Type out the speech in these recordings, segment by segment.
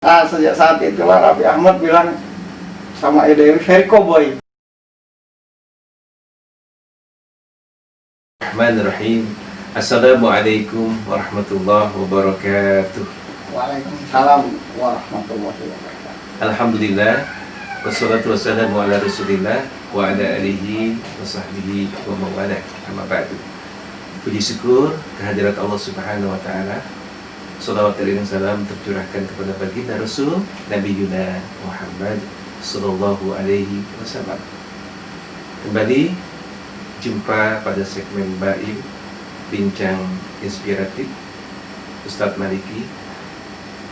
Nah, sejak saat itulah Raffi Ahmad bilang sama Edewi, very cowboy. Bismillahirrahmanirrahim. Assalamualaikum warahmatullahi wabarakatuh. Waalaikumsalam warahmatullahi wabarakatuh. Alhamdulillah, wassalatu wassalamu ala rasulillah wa ala alihi wa sahbihi wa mawala. Amma ba'du. Puji syukur kehadirat Allah subhanahu wa ta'ala. Salawat dan salam tercurahkan kepada baginda Rasul Nabi Yuna Muhammad sallallahu alaihi wasallam. Kembali jumpa pada segmen Baim Bincang Inspiratif Ustadz Maliki.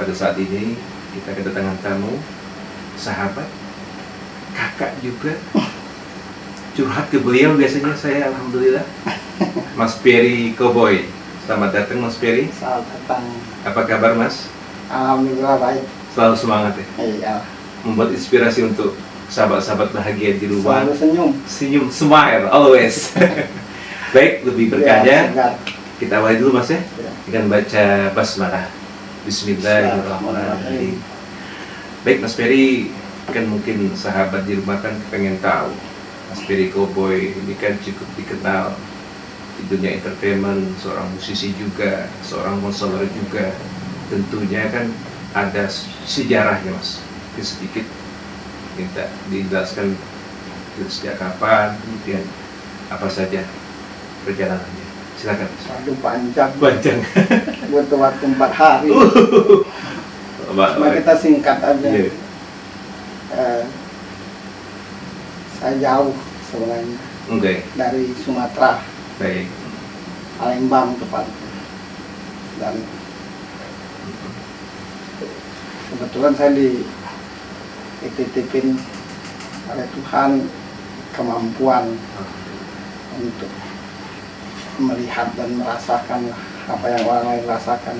Pada saat ini kita kedatangan tamu, sahabat, kakak juga. Curhat ke beliau biasanya saya, alhamdulillah. Mas Peri Cowboy. Selamat datang Mas Peri. Selamat datang. Apa kabar Mas? Alhamdulillah baik. Selalu semangat ya? Iya. Membuat inspirasi untuk sahabat-sahabat bahagia di rumah. Selalu senyum. Senyum, smile, always. Baik, lebih berkahnya Ya, kita awali dulu Mas ya, Ya. dengan baca basmalah. Bismillahirrahmanirrahim. Baik Mas Peri, kan mungkin sahabat di rumah kan pengen tahu Mas Peri Cowboy ini kan cukup dikenal di dunia entertainment, seorang musisi juga, seorang konselor juga. Tentunya kan ada sejarahnya Mas. Mungkin sedikit minta dijelaskan sejak kapan, kemudian apa saja perjalanannya. Silakan Mas. Waduh, panjang. Panjang. Butuh waktu 4 hari. Cuma kita singkat aja. Iya. Saya jauh sebenarnya Oke, dari Sumatera, baik. Palembang tepatnya. Dan kebetulan saya dititipin oleh Tuhan kemampuan untuk melihat dan merasakan apa yang orang lain rasakan.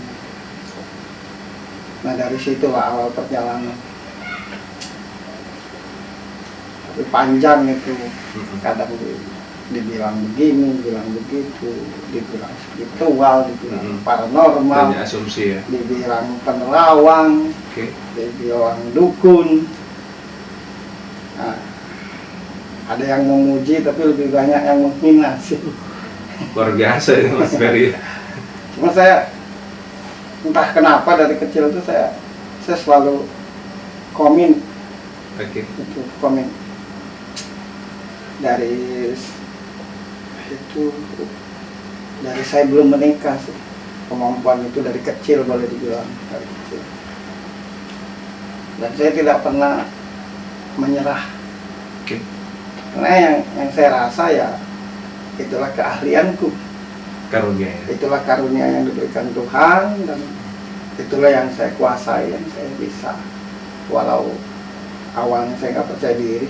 Nah, dari situlah awal perjalanan. Tapi panjang itu, kadang dibilang begini, bilang begitu, dibilang spiritual, dibilang paranormal, Banyak asumsi ya. dibilang penerawang, Oke. dibilang dukun. Nah, ada yang memuji tapi lebih banyak yang menghina sih. Luar biasa ya Mas Peri. Cuma saya entah kenapa dari kecil itu saya selalu komen Oke. itu komen dari itu dari saya belum menikah sih. Kemampuan itu dari kecil, boleh dibilang dari kecil. Dan saya tidak pernah menyerah. Oke. Karena yang saya rasa ya itulah keahlianku. Karunia ya. Itulah karunia yang diberikan Tuhan, dan itulah yang saya kuasai, yang saya bisa. Walau awalnya saya nggak percaya diri,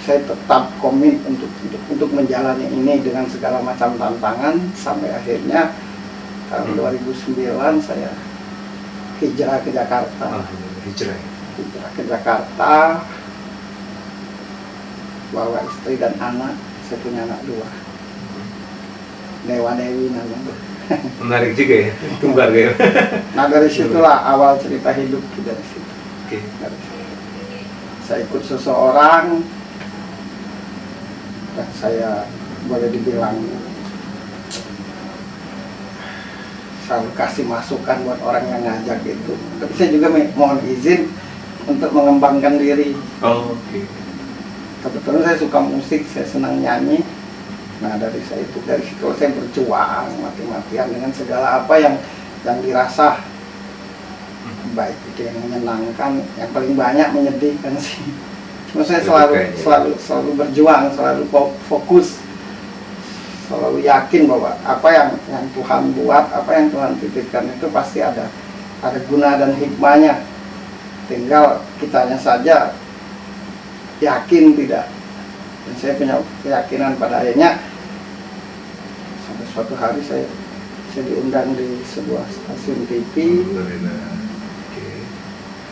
saya tetap komit untuk menjalani ini dengan segala macam tantangan, sampai akhirnya tahun 2009 saya hijrah ke Jakarta. Hijrah. Hijrah ke Jakarta, bawa istri dan anak. Saya punya anak 2, Dewa Dewi namanya. Menarik juga ya, kembar ya. Nah, dari situlah awal cerita hidup dari situ. Oke. Dari situ. Saya ikut seseorang, dan saya boleh dibilang selalu kasih masukan buat orang yang ngajak itu. Tapi saya juga mohon izin untuk mengembangkan diri. Oh, oke. Kebetulan saya suka musik, saya senang nyanyi. Nah, dari situ saya berjuang mati-matian dengan segala apa yang dirasa, baik itu yang menyenangkan, yang paling banyak menyedihkan sih. Cuma saya selalu berjuang, selalu fokus, selalu yakin bahwa apa yang Tuhan buat, apa yang Tuhan titipkan itu pasti ada guna dan hikmahnya. Tinggal kitanya saja yakin tidak. Dan saya punya keyakinan. Pada akhirnya sampai suatu hari saya diundang di sebuah stasiun TV. Oke.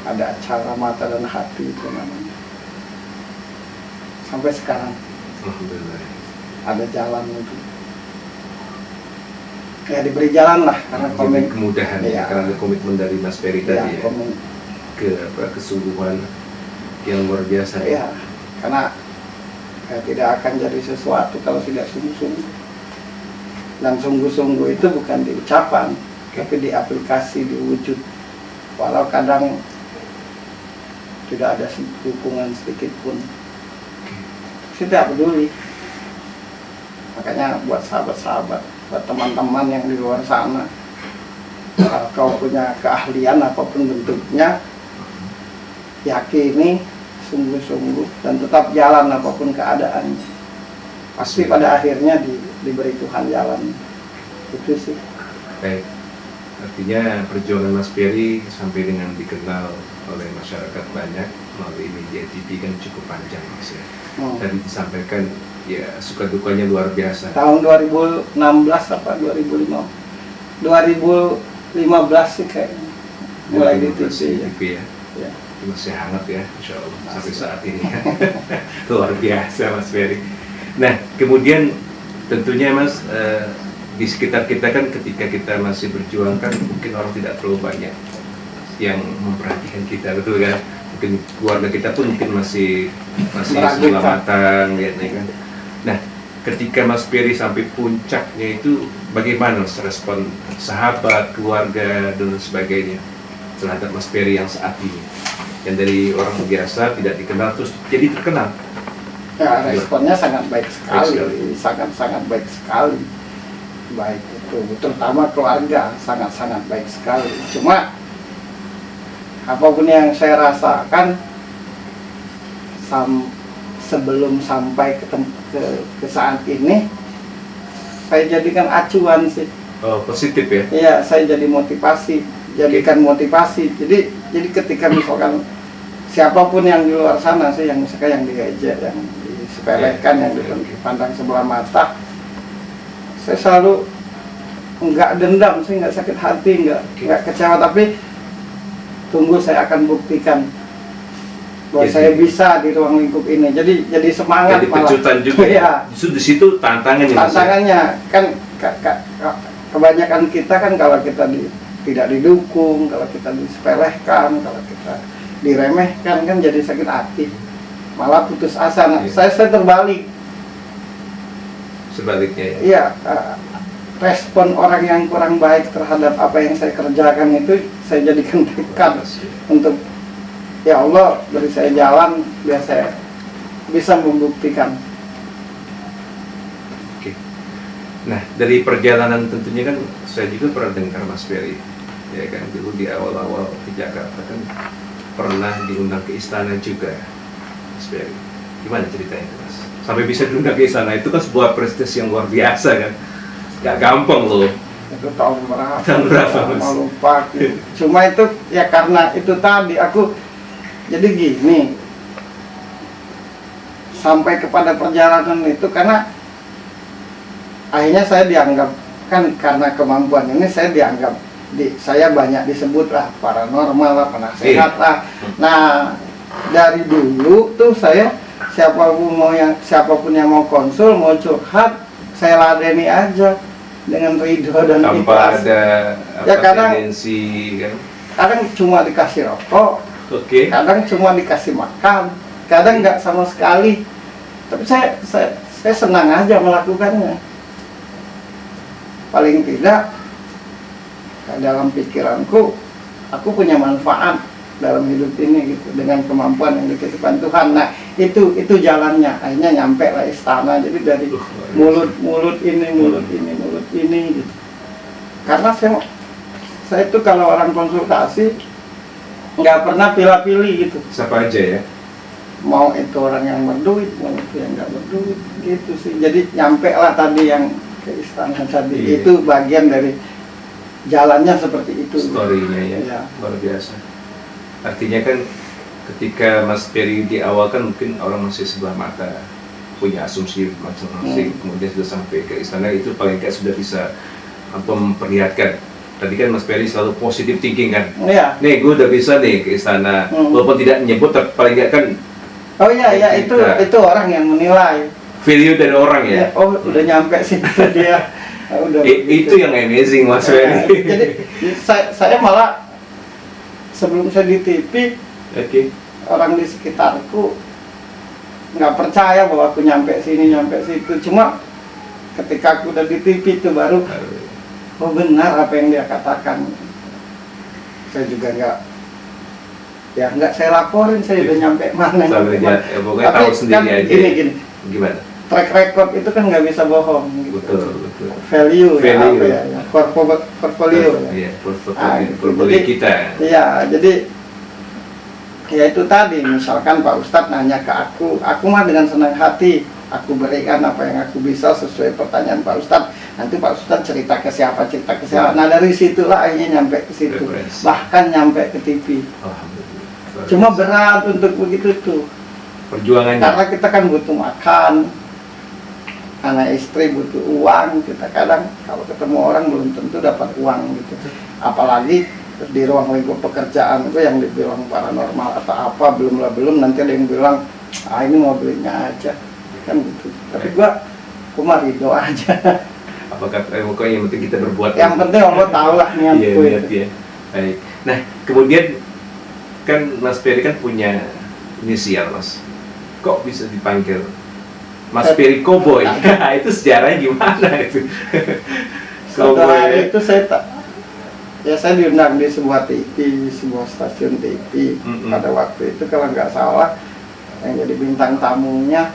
Ada acara Mata dan Hati itu namanya. Sampai sekarang Alhamdulillah. ada jalan itu. ya diberi jalan lah karena Diberi kemudahan Iya. ya, karena ada komitmen dari Mas Ferry ya, tadi ya, kesungguhan yang luar biasa ya, karena tidak akan jadi sesuatu kalau tidak sungguh-sungguh. Dan sungguh-sungguh itu bukan di ucapan, tapi di aplikasi, di wujud. Walau kadang tidak ada dukungan sedikit pun, tidak peduli. Makanya buat sahabat-sahabat, buat teman-teman yang di luar sana, kalau kau punya keahlian apapun bentuknya, yakini sungguh-sungguh dan tetap jalan apapun keadaannya. Pasti pada akhirnya diberi Tuhan jalan. Itu sih. Baik. Artinya perjuangan Mas Ferry sampai dengan dikenal oleh masyarakat banyak melalui media TV kan cukup panjang, Mas ya. Tadi disampaikan ya suka dukanya luar biasa. Tahun 2016 apa 2015 sih kayaknya mulai di TV ya. Ya. Masih hangat ya, insya Allah sampai saat ini ya. Luar biasa Mas Ferry. Nah kemudian tentunya Mas, di sekitar kita kan ketika kita masih berjuang kan mungkin orang tidak terlalu banyak yang memperhatikan kita, betul kan? Mungkin keluarga kita pun mungkin masih sebelah matang ya kan. Nah ketika Mas Ferry sampai puncaknya itu bagaimana Mas respon sahabat, keluarga dan sebagainya terhadap Mas Ferry yang saat ini, yang dari orang biasa tidak dikenal terus jadi terkenal? Ya, responnya sangat baik sekali, sangat baik sekali. Baik itu, terutama keluarga sangat baik sekali. Cuma apapun yang saya rasakan sebelum sampai ke saat ini, saya jadikan acuan sih. Oh, positif ya? Iya, saya jadi motivasi, jadikan motivasi. Jadi ketika misalkan siapapun yang di luar sana sih, yang misalkan yang diejek, yang disepelekan, yang dipandang sebelah mata, saya selalu nggak dendam sih, nggak sakit hati, nggak kecewa, tapi tunggu saya akan buktikan bahwa saya bisa di ruang lingkup ini. Jadi semangat, jadi pecutan juga ya. Justru di situ tantangannya kan kebanyakan kita kan kalau kita tidak didukung, kalau kita disepelekan, kalau kita diremehkan kan jadi sakit hati, malah putus asa. Nah, saya terbalik. Sebaliknya ya? Iya, respon orang yang kurang baik terhadap apa yang saya kerjakan itu saya jadikan tekad untuk ya Allah beri saya jalan biar saya bisa membuktikan. Oke. Nah dari perjalanan tentunya kan saya juga pernah dengar Mas Ferry ya kan, dulu di awal-awal di Jakarta kan pernah diundang ke istana juga Mas Ferry. Gimana ceritanya Mas? Sampai bisa diundang ke istana itu kan sebuah prestasi yang luar biasa kan. Gak gampang loh. Itu tahun berapa? Tahun berapa Mas? Lupa. Cuma itu ya karena itu tadi aku jadi gini, sampai kepada perjalanan itu karena akhirnya saya dianggap kan karena kemampuan ini saya dianggap saya banyak disebut lah paranormal lah, penasehat lah. Nah dari dulu tuh saya siapapun yang mau konsul, mau curhat, saya ladeni aja dengan ridho dan tanpa ikhlas. ada ya kadang tendensi kan? Kadang cuma dikasih rokok, kadang cuma dikasih makan, kadang nggak sama sekali. Tapi saya senang aja melakukannya. Paling tidak dalam pikiranku, aku punya manfaat dalam hidup ini gitu, dengan kemampuan yang dikasihkan Tuhan. Nah itu jalannya, akhirnya nyampe lah istana. Jadi dari mulut ini gitu. Karena saya itu kalau orang konsultasi nggak pernah pilih-pilih gitu. Siapa aja ya? Mau itu orang yang berduit, mau itu yang nggak berduit gitu sih. Jadi nyampe lah tadi yang ke istana tadi. Iya. Itu bagian dari jalannya seperti itu. Story-nya ya, ya. Luar biasa. Artinya kan ketika Mas Ferry di awal kan mungkin orang masih sebelah mata, punya asumsi masing-masing, kemudian sudah sampai ke istana itu paling nggak sudah bisa memperlihatkan. Tadi kan Mas Ferry selalu positive thinking kan, Iya. nih gue udah bisa nih ke istana, walaupun tidak menyebut tapi paling nggak kan. Oh iya ya, itu orang yang menilai. Value dari orang ya. Oh udah nyampe sih dia. Udah Itu yang amazing Mas Ya, Ferry. jadi saya malah sebelum saya di TV, Oke. orang di sekitarku nggak percaya bahwa aku nyampe sini nyampe situ. Cuma ketika aku udah di TV itu baru, oh benar apa yang dia katakan. Saya juga nggak saya laporin saya udah nyampe mana. Sampai pokoknya Tapi tahu sendiri kan aja. gini. Gimana? Track record itu kan nggak bisa bohong. Gitu. Betul. Value, Value. ya, portfolio. Iya, Gitu. portfolio Jadi, kita. Iya, jadi ya itu tadi, misalkan Pak Ustadz nanya ke aku mah dengan senang hati aku berikan apa yang aku bisa sesuai pertanyaan Pak Ustadz. Nanti Pak Ustadz cerita ke siapa. Nah dari situlah akhirnya nyampe ke situ, Referensi. bahkan nyampe ke TV. Alhamdulillah. Cuma berat untuk begitu tuh, perjuangannya. karena kita kan butuh makan, anak istri butuh uang. Kita kadang kalau ketemu orang belum tentu dapat uang gitu, apalagi di ruang lingkup pekerjaan itu yang dibilang paranormal atau apa, belum nanti ada yang bilang ini mau belinya aja kan gitu. Tapi gua mah ridho aja. Apakah pokoknya yang penting kita berbuat. Yang penting Allah tahu lah Iya, niatku niat itu. ya. Baik. Nah, kemudian kan Mas Ferry kan punya inisial Mas. Kok bisa dipanggil Mas Ferry Cowboy? Nah, itu sejarahnya gimana itu? Setelah itu saya diundang di sebuah TV, sebuah stasiun TV. Pada waktu itu kalau nggak salah yang jadi bintang tamunya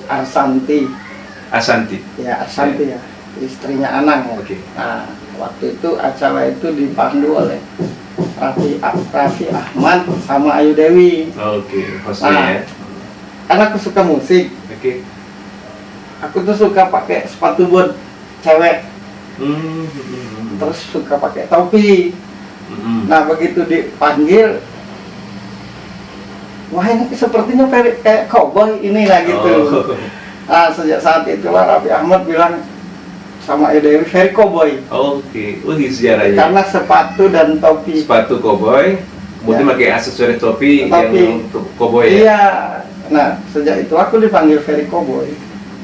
Arsanti. Asanti. Ya Arsanti ya, istrinya Anang ya. Oke. Nah waktu itu acara itu dipandu oleh Raffi Ahmad sama Ayu Dewi. Oke, hostnya ya. Karena aku suka musik, Oke. aku tuh suka pakai sepatu buat cewek, Hmm. terus suka pakai topi. Nah begitu dipanggil, wah ini sepertinya kayak cowboy ini lah gitu. Oh. Nah sejak saat itulah Raffi Ahmad bilang sama Ayu Dewi, Ferry Cowboy. Oke. Ini sejarahnya. Karena sepatu dan topi. Sepatu cowboy, kemudian Ya. pakai aksesoris topi Topi. yang untuk cowboy ya. Iya. Nah sejak itu aku dipanggil Ferry Cowboy.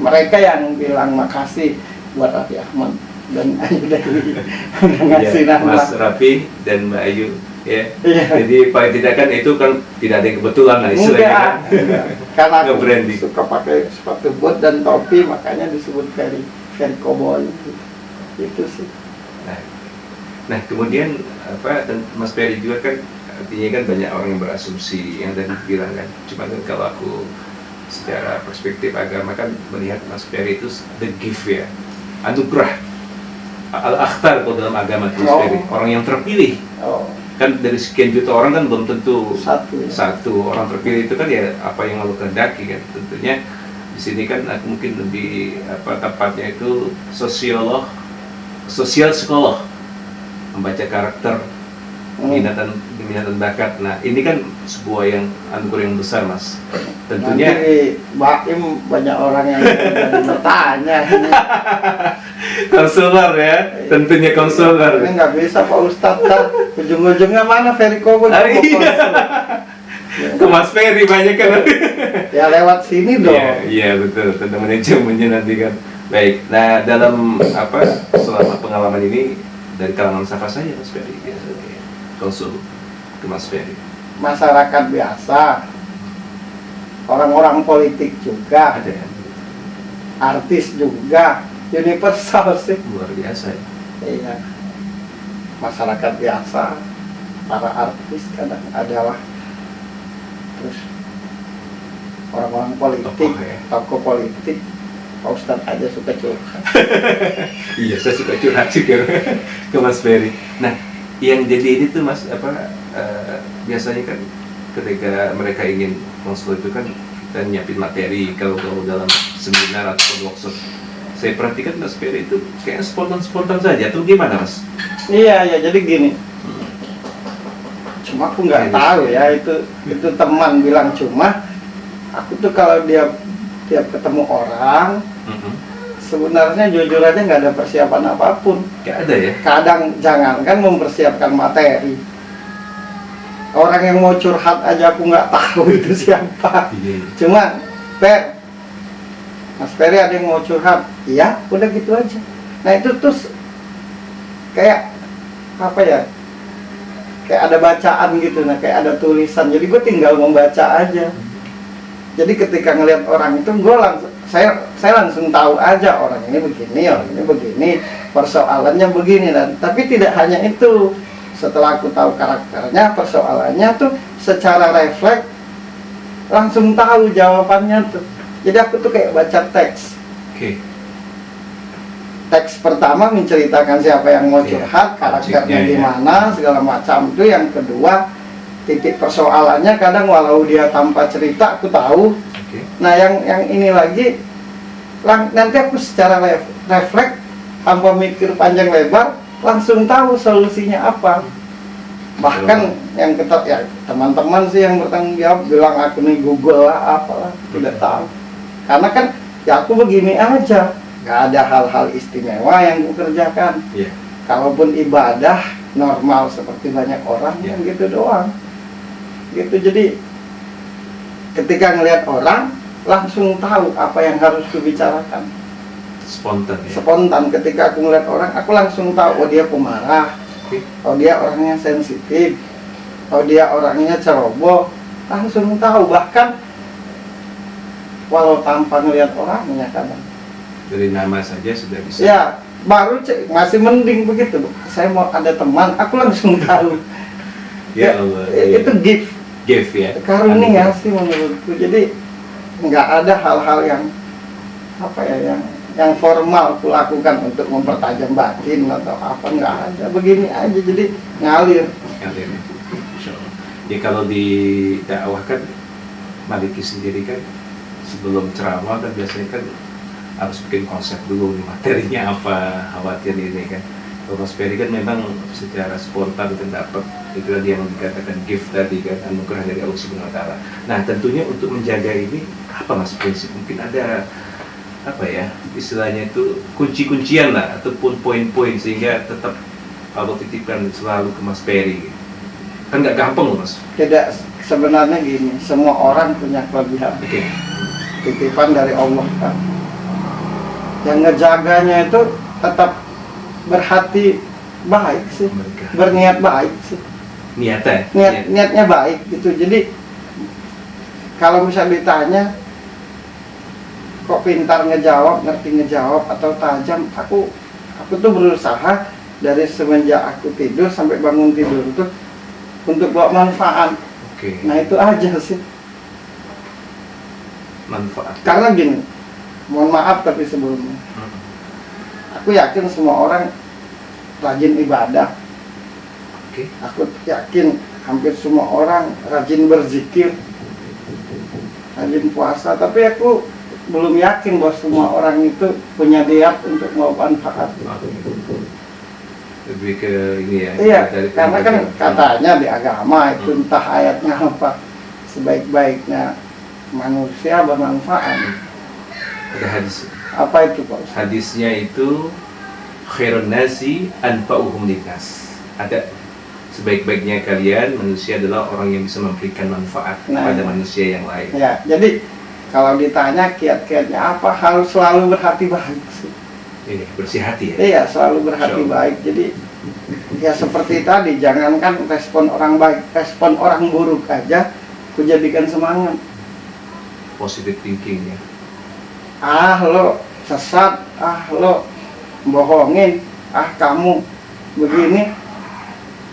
Mereka yang bilang makasih buat Raffi Ahmad dan Ayu Dewi udah ngasih Ya, nama. Mas Raffi dan Mbak Ayu ya. Iya. Jadi paling tidak kan itu kan tidak ada yang kebetulan lah istilahnya kan. Enggak. Karena aku Nge-branding. suka pakai sepatu bot dan topi, makanya disebut Ferry Cowboy. Itu sih. Nah kemudian apa, dan Mas Ferry juga kan artinya kan banyak orang yang berasumsi yang tadi bilang kan. Cuma kan kalau aku secara perspektif agama kan melihat Mas Ferry itu the gift ya, anugerah, al-akhtar kalau dalam agama itu Mas Oh. Ferry, orang yang terpilih. Oh, Kan dari sekian juta orang kan belum tentu satu. satu orang terpilih itu kan ya apa yang Allah kehendaki kan. Tentunya di sini kan aku mungkin lebih apa tepatnya itu sosial psikolog, membaca karakter, minatan bakat. Nah ini kan sebuah yang anugerah yang besar Mas. Tentunya Nanti Baim banyak orang yang bertanya ini. konselor ya, tentunya konselor. Ini nggak bisa Pak Ustadz, kan ujung-ujungnya mana Ferry Cowboy? Ah, iya. Ke Mas Ferry banyak kan. Ya lewat sini dong. Iya betul, tentang manajemennya nanti kan. Baik, nah dalam apa selama pengalaman ini dari kalangan siapa saja Mas Ferry biasanya konsul ke Mas Ferry? Masyarakat biasa, orang-orang politik juga, Ada ya? artis juga, universal sih. Luar biasa ya. Iya, masyarakat biasa, para artis kadang adalah, terus orang-orang politik, Tokoh ya. tokoh politik. Pak Ustadz aja suka curhat. Iya, saya suka curhat juga ke Mas Ferry. Nah, yang jadi ini tuh Mas apa biasanya kan ketika mereka ingin konsul itu kan kita nyiapin materi kalau dalam seminar atau workshop. Saya perhatikan Mas Ferry itu kayak spontan saja tuh gimana Mas? Iya ya, jadi gini. Cuma aku nggak tahu ya, itu teman bilang. Cuma aku tuh kalau dia tiap ketemu orang, sebenarnya jujur aja nggak ada persiapan apapun. Gak ada ya? Kadang jangankan mempersiapkan materi, orang yang mau curhat aja aku nggak tahu itu siapa. Iya. Cuma Mas Ferry ada yang mau curhat, iya udah gitu aja. Nah itu tuh kayak apa ya, kayak ada bacaan gitu, nah kayak ada tulisan, jadi gue tinggal membaca aja. Jadi ketika ngelihat orang itu gue langsung, saya langsung tahu aja orang ini begini, orang ini begini, persoalannya begini. Dan tapi tidak hanya itu, setelah aku tahu karakternya, persoalannya tuh secara refleks langsung tahu jawabannya tuh. Jadi aku tuh kayak baca teks. Oke. Teks pertama menceritakan siapa yang mau curhat, karakternya gimana, segala macam itu. Yang kedua, titik persoalannya kadang walau dia tanpa cerita aku tahu. Nah yang ini lagi nanti aku secara refleks tanpa mikir panjang lebar langsung tahu solusinya apa. Bahkan yang ketat ya teman-teman sih yang bertanggung jawab bilang aku nih Google lah apalah, tidak tahu. Karena kan ya aku begini aja, nggak ada hal-hal istimewa yang kukerjakan. Kalaupun ibadah normal seperti banyak orang yang gitu doang. Gitu, jadi ketika ngelihat orang langsung tahu apa yang harus kubicarakan. Spontan ya? Spontan, ketika aku ngelihat orang aku langsung tahu, oh dia pemarah, oh dia orangnya sensitif, oh dia orangnya ceroboh, langsung tahu. Bahkan walau tanpa ngelihat orangnya kadang. Dari nama saja sudah bisa. Ya, baru masih mending begitu. Saya mau ada teman, aku langsung tahu. Ya Allah. Itu gift ya. Karunia sih menurutku. Jadi nggak ada hal-hal yang apa ya, yang formal aku lakukan untuk mempertajam batin atau apa, nggak ada. Begini aja, jadi ngalir. Insyaallah. Ya kalau di dakwah kan Maliki sendiri kan sebelum ceramah kan biasanya kan harus bikin konsep dulu nih, materinya apa, khawatir ini kan. Kalau Mas Ferry kan memang secara spontan kan dapat, itu tadi yang dikatakan gift tadi kan, anugerah dari Allah Subhanahu wa Ta'ala. Nah tentunya untuk menjaga ini apa Mas prinsip? Mungkin ada apa ya istilahnya itu kunci-kuncian lah ataupun poin-poin sehingga tetap Allah titipkan selalu ke Mas Ferry. Kan nggak gampang loh Mas. Tidak, sebenarnya gini, semua orang punya kelebihan. Titipan dari Allah kan. Yang ngejaganya itu tetap berhati baik sih, berniat baik sih. Niatnya baik gitu. Jadi kalau misalnya ditanya kok pintar ngejawab, ngerti ngejawab atau tajam, aku tuh berusaha dari semenjak aku tidur sampai bangun tidur tuh untuk bawa manfaat. Nah itu aja sih manfaat. Karena gini, mohon maaf tapi sebelumnya, aku yakin semua orang rajin ibadah. Aku yakin hampir semua orang rajin berzikir, rajin puasa. Tapi aku belum yakin bahwa semua orang itu punya niat untuk mau manfaat. Lebih ke ini ya. Iya, karena kan katanya di agama itu entah ayatnya apa, sebaik-baiknya manusia bermanfaat. Ada hadis. Apa itu Pak? Hadisnya itu khairun nasi anfa'uhum linnas. Ada sebaik-baiknya kalian manusia adalah orang yang bisa memberikan manfaat kepada manusia yang lain. Ya, jadi kalau ditanya kiat-kiatnya apa, harus selalu berhati baik sih. Ini bersih hati ya. Iya, selalu berhati baik. Jadi ya seperti tadi, jangankan respon orang baik, respon orang buruk aja ku jadikan semangat. Positive thinking ya. Ah lo sesat, ah lo bohongin, ah kamu begini,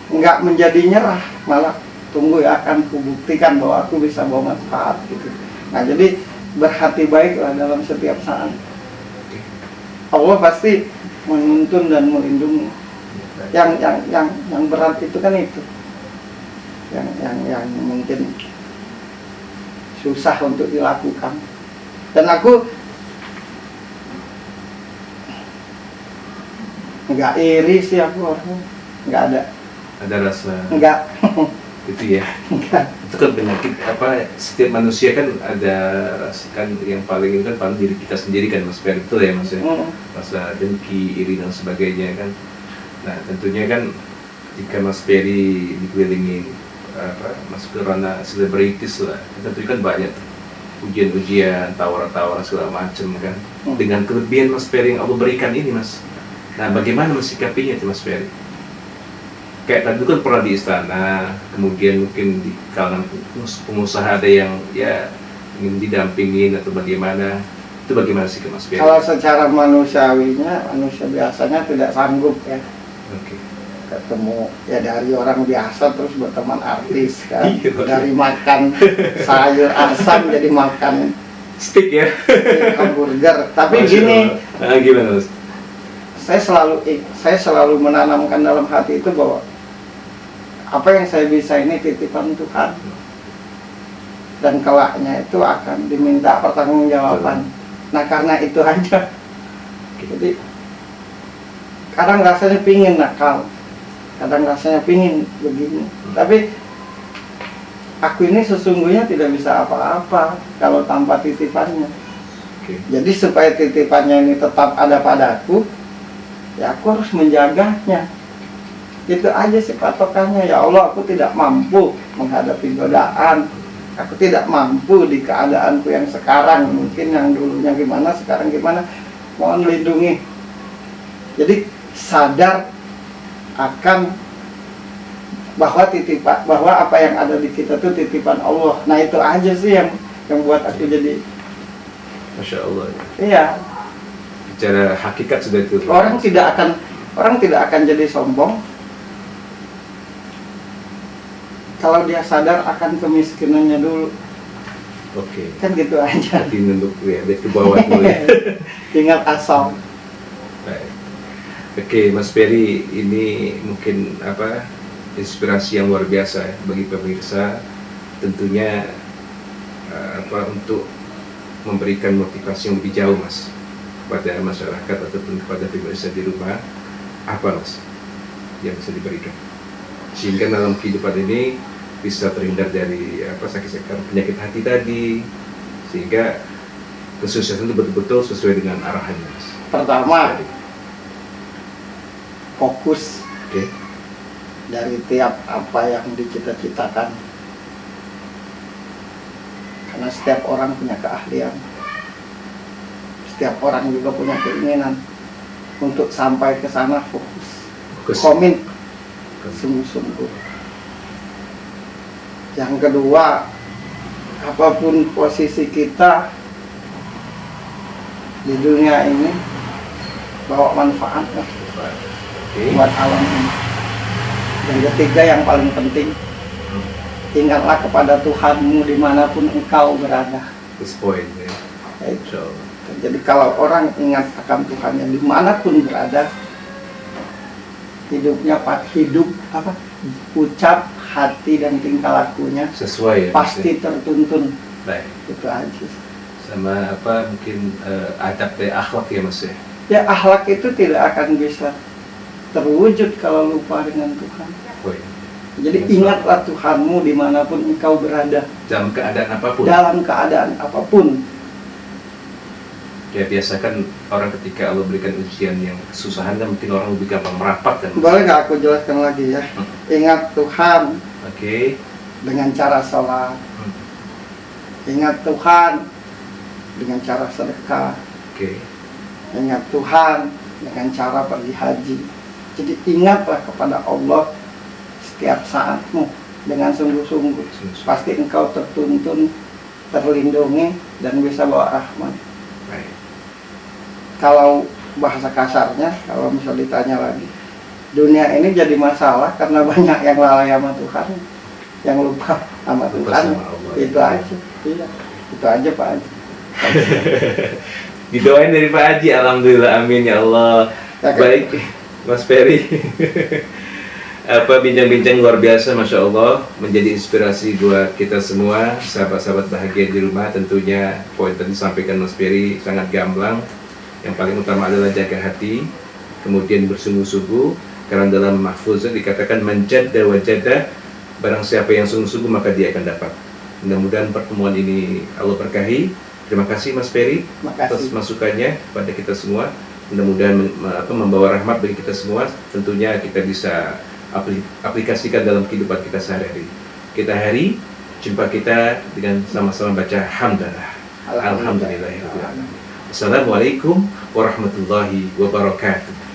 nggak menjadi nyerah, malah tunggu ya akan kubuktikan bahwa aku bisa bawa manfaat gitu. Nah jadi berhati baiklah dalam setiap saat. Allah pasti menuntun dan melindungi. Yang berat itu kan itu, yang mungkin susah untuk dilakukan. Dan aku nggak iri sih, aku orangnya nggak ada. Ada rasa. Nggak. Itu ya. Enggak. Itu kan penyakit apa? Setiap manusia kan ada rasa, kan yang paling itu kan paling diri kita sendiri kan Mas Ferry, betul ya Mas ya. Rasa dengki, iri dan sebagainya kan. Nah tentunya kan jika Mas Ferry dikelilingi masuk ke ranah selebritis lah, tentunya kan banyak ujian-ujian, tawaran-tawaran segala macam kan. Dengan kelebihan Mas Ferry yang Allah berikan ini Mas, Nah, bagaimana mensikapinya itu Mas Ferry? Kayak tadi kan pernah di istana, kemudian mungkin di kalangan pengusaha ada yang ya ingin didampingin atau bagaimana. Itu bagaimana sih Mas Ferry? Kalau secara manusiawinya, manusia biasanya tidak sanggup ya Oke. ketemu ya dari orang biasa terus berteman artis kan. Iya, Dari makan sayur asam jadi makan Stick ya. hamburger. Tapi Masya gini, Allah. Gimana Mas? saya selalu menanamkan dalam hati itu bahwa apa yang saya bisa ini titipan Tuhan, dan kelaknya itu akan diminta pertanggungjawaban. Nah karena itu aja, jadi kadang rasanya pingin nakal, kadang rasanya pingin begini, tapi aku ini sesungguhnya tidak bisa apa-apa kalau tanpa titipannya. Oke. Jadi supaya titipannya ini tetap ada padaku, ya aku harus menjaganya. Itu aja sih patokannya. Ya Allah, aku tidak mampu menghadapi godaan, aku tidak mampu di keadaanku yang sekarang, mungkin yang dulunya gimana, sekarang gimana, mohon lindungi. Jadi sadar akan bahwa bahwa apa yang ada di kita itu titipan Allah. Nah itu aja sih yang buat aku jadi, Masya Allah. iya, Bicara hakikat sudah itu. orang tidak akan jadi sombong kalau dia sadar akan kemiskinannya dulu. Oke. Kan gitu aja. Jadi nunduk ya, lihat ke bawah dulu ya. Ingat asal. Baik. Oke, Mas Ferry, ini mungkin apa inspirasi yang luar biasa ya bagi pemirsa. Tentunya untuk memberikan motivasi yang lebih jauh, Mas, kepada masyarakat ataupun kepada pemirsa di rumah. Apa Mas yang bisa diberikan sehingga dalam kehidupan ini bisa terhindar dari sakit-sakit penyakit hati tadi, sehingga kesuksesan itu betul-betul sesuai dengan arahannya, Mas? Pertama, fokus Oke. dari tiap apa yang dicita-citakan, karena setiap orang punya keahlian, setiap orang juga punya keinginan. Untuk sampai ke sana fokus, komit, sungguh-sungguh. Yang kedua, apapun posisi kita di dunia ini, bawa manfaat buat alam ini. Yang ketiga, yang paling penting, ingatlah kepada Tuhanmu dimanapun engkau berada. This point ya. Insya Allah. Jadi kalau orang ingat akan Tuhannya dimanapun berada, ucap, hati dan tingkah lakunya Sesuai ya, pasti tertuntun. Baik. Itu aja. Sama mungkin adab dan akhlak ya, Mas ya. Ya akhlak itu tidak akan bisa terwujud kalau lupa dengan Tuhan. Poin. Jadi ingatlah Tuhanmu dimanapun engkau berada. Dalam keadaan apapun. Dalam keadaan apapun. Ya biasakan orang ketika Allah berikan ujian yang kesusahan kan mungkin orang lebih gampang merapat kan. Boleh nggak aku jelaskan lagi ya? Ingat Tuhan. Oke. Dengan cara sholat. Ingat Tuhan dengan cara sedekah. Oke. Ingat Tuhan dengan cara pergi haji. Jadi ingatlah kepada Allah setiap saatmu dengan sungguh-sungguh. Pasti engkau tertuntun, terlindungi, dan bisa bawa rahmat. Baik. Kalau bahasa kasarnya, kalau misal ditanya lagi, dunia ini jadi masalah karena banyak yang lalai sama Tuhan, yang lupa sama Tuhan. Itu aja. Iya, itu aja Pak Haji. Didoain dari Pak Haji, alhamdulillah, amin ya Allah. Ya, kan? Baik, Mas Ferry. Bincang-bincang luar biasa, Masya Allah, menjadi inspirasi buat kita semua, sahabat-sahabat bahagia di rumah. Tentunya poin tadi disampaikan Mas Ferry sangat gamblang. Yang paling utama adalah jaga hati, kemudian bersungguh-sungguh, karena dalam mahfuznya dikatakan menjadda wajada, barang siapa yang sungguh-sungguh maka dia akan dapat. Mudah-mudahan pertemuan ini Allah berkahi. Terima kasih Mas Ferry atas masukannya kepada kita semua. Mudah-mudahan membawa rahmat bagi kita semua. Tentunya kita bisa aplikasikan dalam kehidupan kita sehari-hari. Kita hari jumpa kita dengan sama-sama baca hamdalah. Alhamdulillahirabbil alamin. Assalamualaikum warahmatullahi wabarakatuh.